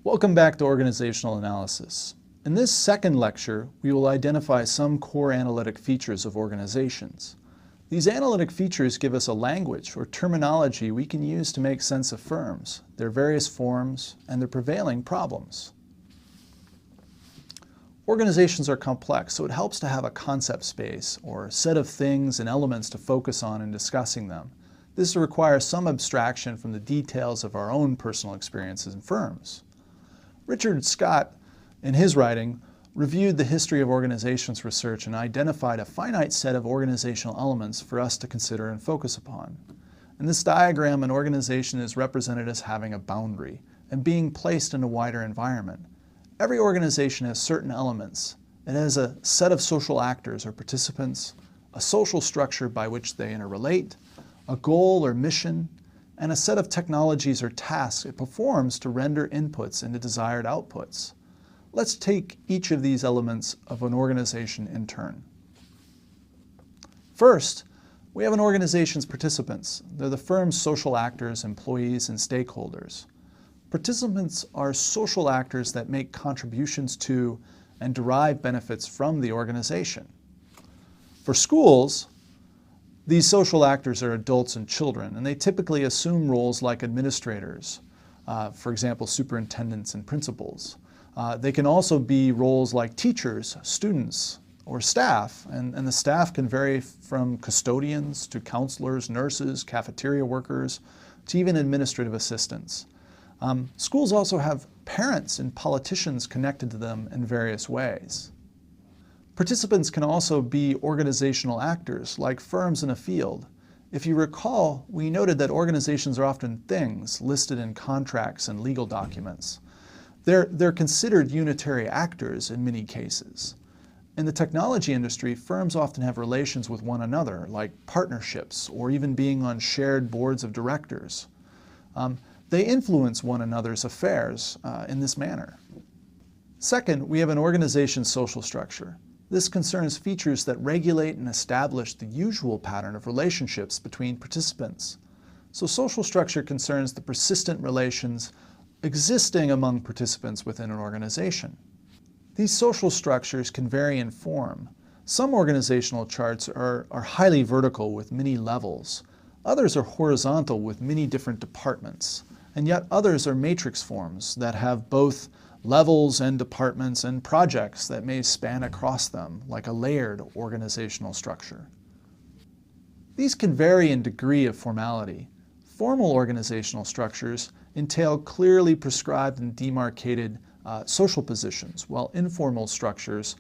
Welcome back to Organizational Analysis. In this second lecture, we will identify some core analytic features of organizations. These analytic features give us a language or terminology we can use to make sense of firms, their various forms, and their prevailing problems. Organizations are complex, so it helps to have a concept space or set of things and elements to focus on in discussing them. This requires some abstraction from the details of our own personal experiences in firms. Richard Scott, in his writing, reviewed the history of organizations research and identified a finite set of organizational elements for us to consider and focus upon. In this diagram, an organization is represented as having a boundary and being placed in a wider environment. Every organization has certain elements. It has a set of social actors or participants, a social structure by which they interrelate, a goal or mission, and a set of technologies or tasks it performs to render inputs into desired outputs. Let's take each of these elements of an organization in turn. First, we have an organization's participants. They're the firm's social actors, employees, and stakeholders. Participants are social actors that make contributions to and derive benefits from the organization. For schools, these social actors are adults and children, and they typically assume roles like administrators, for example, superintendents and principals. They can also be roles like teachers, students, or staff, and the staff can vary from custodians to counselors, nurses, cafeteria workers, to even administrative assistants. Schools also have parents and politicians connected to them in various ways. Participants can also be organizational actors, like firms in a field. If you recall, we noted that organizations are often things listed in contracts and legal documents. They're considered unitary actors in many cases. In the technology industry, firms often have relations with one another, like partnerships or even being on shared boards of directors. They influence one another's affairs in this manner. Second, we have an organization's social structure. This concerns features that regulate and establish the usual pattern of relationships between participants. So social structure concerns the persistent relations existing among participants within an organization. These social structures can vary in form. Some organizational charts are highly vertical with many levels. Others are horizontal with many different departments. And yet others are matrix forms that have both levels and departments and projects that may span across them, like a layered organizational structure. These can vary in degree of formality. Formal organizational structures entail clearly prescribed and demarcated social positions, while informal structures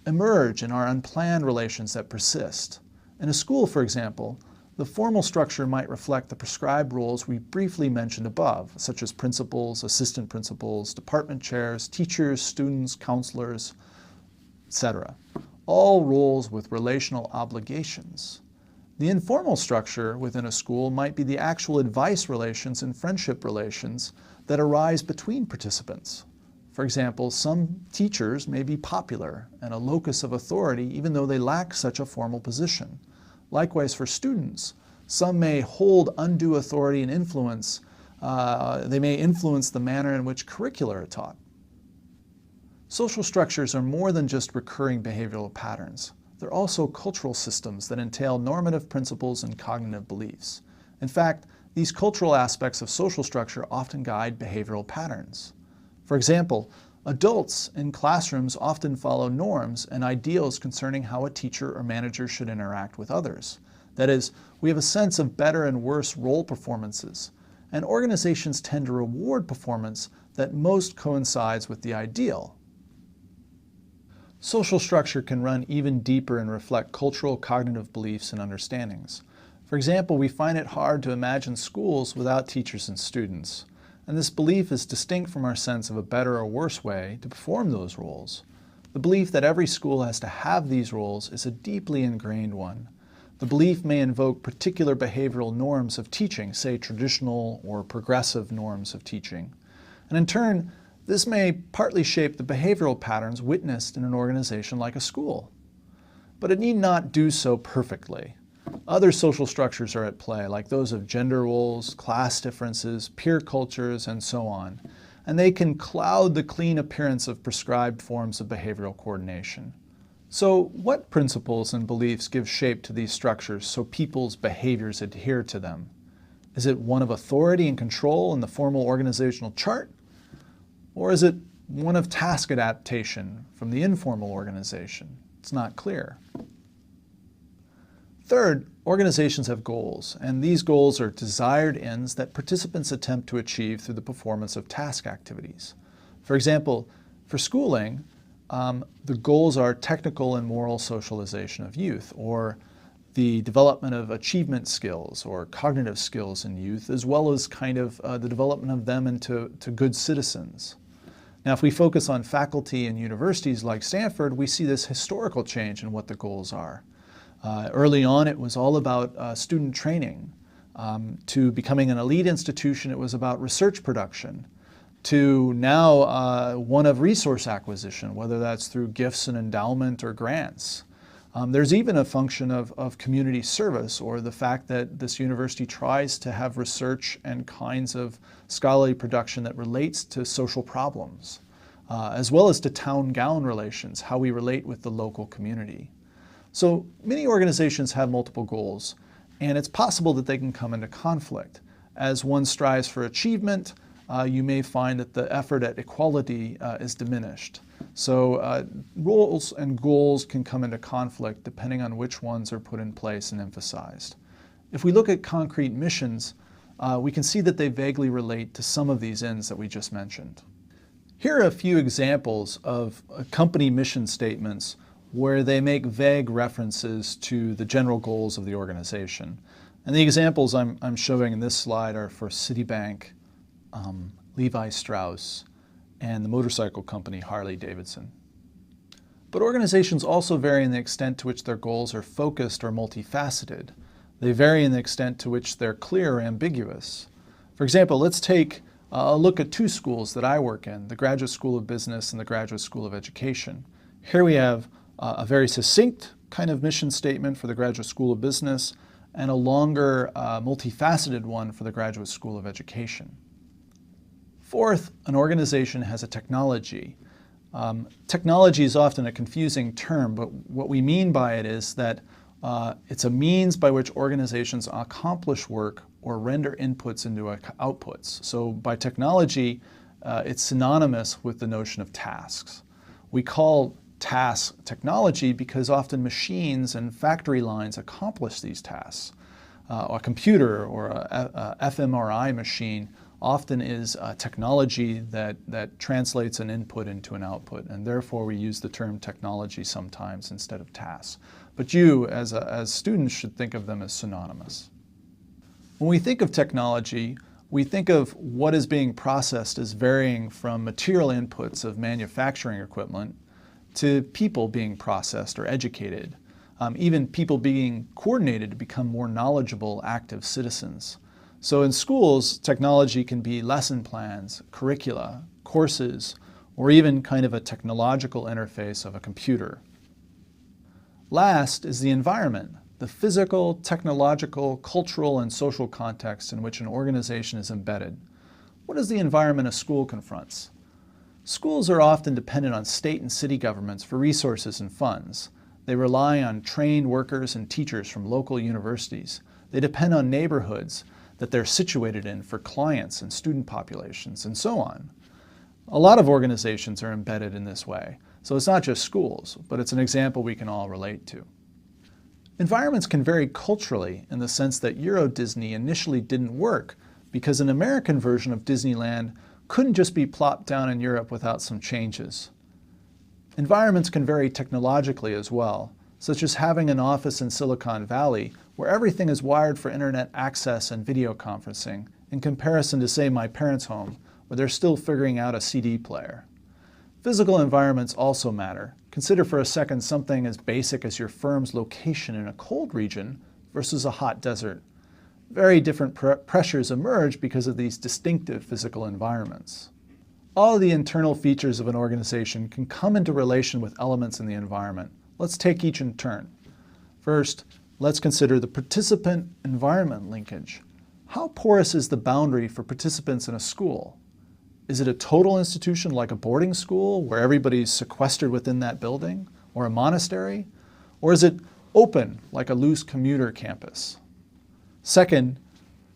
emerge and are unplanned relations that persist. In a school, for example, the formal structure might reflect the prescribed roles we briefly mentioned above, such as principals, assistant principals, department chairs, teachers, students, counselors, etc. All roles with relational obligations. The informal structure within a school might be the actual advice relations and friendship relations that arise between participants. For example, some teachers may be popular and a locus of authority even though they lack such a formal position. Likewise, for students, some may hold undue authority and influence. They may influence the manner in which curricula are taught. Social structures are more than just recurring behavioral patterns. They're also cultural systems that entail normative principles and cognitive beliefs. In fact, these cultural aspects of social structure often guide behavioral patterns. For example, adults in classrooms often follow norms and ideals concerning how a teacher or manager should interact with others. That is, we have a sense of better and worse role performances, and organizations tend to reward performance that most coincides with the ideal. Social structure can run even deeper and reflect cultural cognitive beliefs and understandings. For example, we find it hard to imagine schools without teachers and students. And this belief is distinct from our sense of a better or worse way to perform those roles. The belief that every school has to have these roles is a deeply ingrained one. The belief may invoke particular behavioral norms of teaching, say traditional or progressive norms of teaching. And in turn, this may partly shape the behavioral patterns witnessed in an organization like a school. But it need not do so perfectly. Other social structures are at play, like those of gender roles, class differences, peer cultures, and so on. and they can cloud the clean appearance of prescribed forms of behavioral coordination. So what principles and beliefs give shape to these structures so people's behaviors adhere to them? Is it one of authority and control in the formal organizational chart? Or is it one of task adaptation from the informal organization? It's not clear. Third, organizations have goals, and these goals are desired ends that participants attempt to achieve through the performance of task activities. For example, for schooling, the goals are technical and moral socialization of youth, or the development of achievement skills or cognitive skills in youth, as well as the development of them into good citizens. Now, if we focus on faculty and universities like Stanford, we see this historical change in what the goals are. Early on, it was all about student training. To becoming an elite institution, it was about research production. To now one of resource acquisition, whether that's through gifts and endowment or grants. There's even a function of community service, or the fact that this university tries to have research and kinds of scholarly production that relates to social problems, as well as to town-gown relations, how we relate with the local community. So many organizations have multiple goals, and it's possible that they can come into conflict. As one strives for achievement, you may find that the effort at equality is diminished. So roles and goals can come into conflict depending on which ones are put in place and emphasized. If we look at concrete missions, we can see that they vaguely relate to some of these ends that we just mentioned. Here are a few examples of company mission statements where they make vague references to the general goals of the organization. And the examples I'm showing in this slide are for Citibank, Levi Strauss, and the motorcycle company Harley-Davidson. But organizations also vary in the extent to which their goals are focused or multifaceted. They vary in the extent to which they're clear or ambiguous. For example, let's take a look at two schools that I work in, the Graduate School of Business and the Graduate School of Education. Here we have a very succinct kind of mission statement for the Graduate School of Business and a longer, multifaceted one for the Graduate School of Education. Fourth, an organization has a technology. Technology is often a confusing term, but what we mean by it is that it's a means by which organizations accomplish work or render inputs into outputs. So by technology, it's synonymous with the notion of tasks. We call tasks technology because often machines and factory lines accomplish these tasks. A computer or a fMRI machine often is technology that translates an input into an output, and therefore we use the term technology sometimes instead of tasks. But you, as students, should think of them as synonymous. When we think of technology, we think of what is being processed as varying from material inputs of manufacturing equipment to people being processed or educated, even people being coordinated to become more knowledgeable, active citizens. So in schools, technology can be lesson plans, curricula, courses, or even kind of a technological interface of a computer. Last is the environment, the physical, technological, cultural, and social context in which an organization is embedded. What is the environment a school confronts? Schools are often dependent on state and city governments for resources and funds. They rely on trained workers and teachers from local universities. They depend on neighborhoods that they're situated in for clients and student populations, and so on. A lot of organizations are embedded in this way. So it's not just schools, but it's an example we can all relate to. Environments can vary culturally in the sense that Euro Disney initially didn't work because an American version of Disneyland couldn't just be plopped down in Europe without some changes. Environments can vary technologically as well, such as having an office in Silicon Valley where everything is wired for internet access and video conferencing, in comparison to, say, my parents' home, where they're still figuring out a CD player. Physical environments also matter. Consider for a second something as basic as your firm's location in a cold region versus a hot desert. Very different pressures emerge because of these distinctive physical environments. All of the internal features of an organization can come into relation with elements in the environment. Let's take each in turn. First, let's consider the participant-environment linkage. How porous is the boundary for participants in a school? Is it a total institution like a boarding school where everybody's sequestered within that building, or a monastery? Or is it open like a loose commuter campus? Second,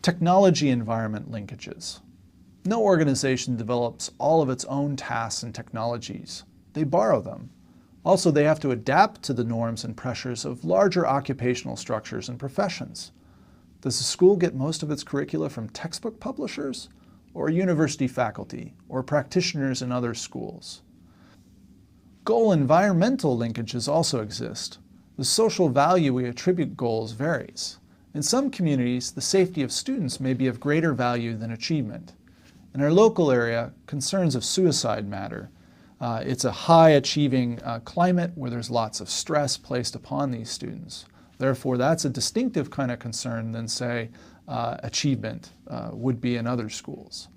technology environment linkages. No organization develops all of its own tasks and technologies. They borrow them. Also, they have to adapt to the norms and pressures of larger occupational structures and professions. Does the school get most of its curricula from textbook publishers, or university faculty, or practitioners in other schools? Goal environmental linkages also exist. The social value we attribute goals varies. In some communities, the safety of students may be of greater value than achievement. In our local area, concerns of suicide matter. It's a high-achieving climate where there's lots of stress placed upon these students. Therefore, that's a distinctive kind of concern than, say, achievement would be in other schools.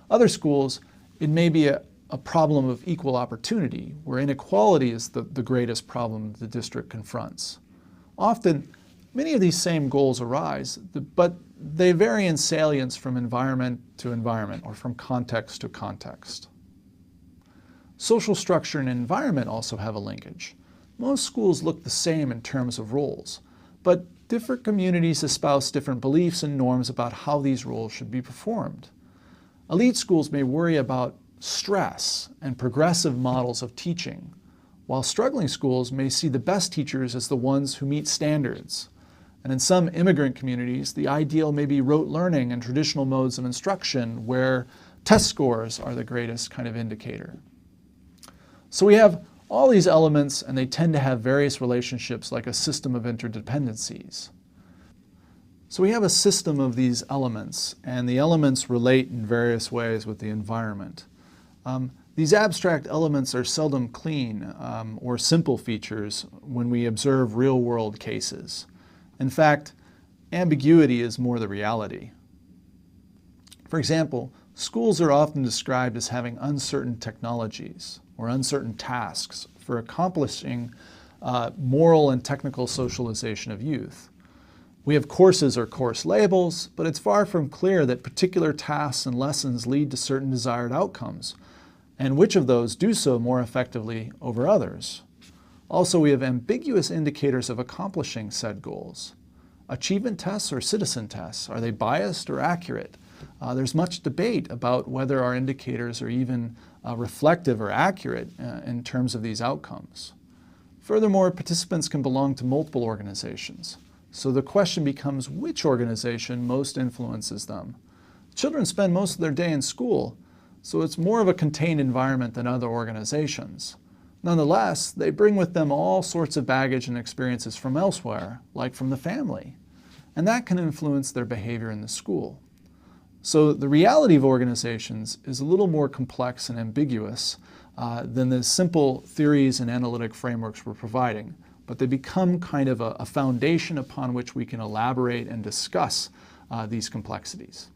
Other schools, it may be a problem of equal opportunity, where inequality is the greatest problem the district confronts. Often, many of these same goals arise, but they vary in salience from environment to environment, or from context to context. Social structure and environment also have a linkage. Most schools look the same in terms of roles, but different communities espouse different beliefs and norms about how these roles should be performed. Elite schools may worry about stress and progressive models of teaching, while struggling schools may see the best teachers as the ones who meet standards. And in some immigrant communities, the ideal may be rote learning and traditional modes of instruction, where test scores are the greatest kind of indicator. So we have all these elements, and they tend to have various relationships like a system of interdependencies. So we have a system of these elements, and the elements relate in various ways with the environment. These abstract elements are seldom clean or simple features when we observe real-world cases. In fact, ambiguity is more the reality. For example, schools are often described as having uncertain technologies or uncertain tasks for accomplishing moral and technical socialization of youth. We have courses or course labels, but it's far from clear that particular tasks and lessons lead to certain desired outcomes, and which of those do so more effectively over others. Also, we have ambiguous indicators of accomplishing said goals. Achievement tests or citizen tests, are they biased or accurate? There's much debate about whether our indicators are even reflective or accurate in terms of these outcomes. Furthermore, participants can belong to multiple organizations. So the question becomes which organization most influences them. Children spend most of their day in school, so it's more of a contained environment than other organizations. Nonetheless, they bring with them all sorts of baggage and experiences from elsewhere, like from the family, and that can influence their behavior in the school. So the reality of organizations is a little more complex and ambiguous than the simple theories and analytic frameworks we're providing, but they become kind of a foundation upon which we can elaborate and discuss these complexities.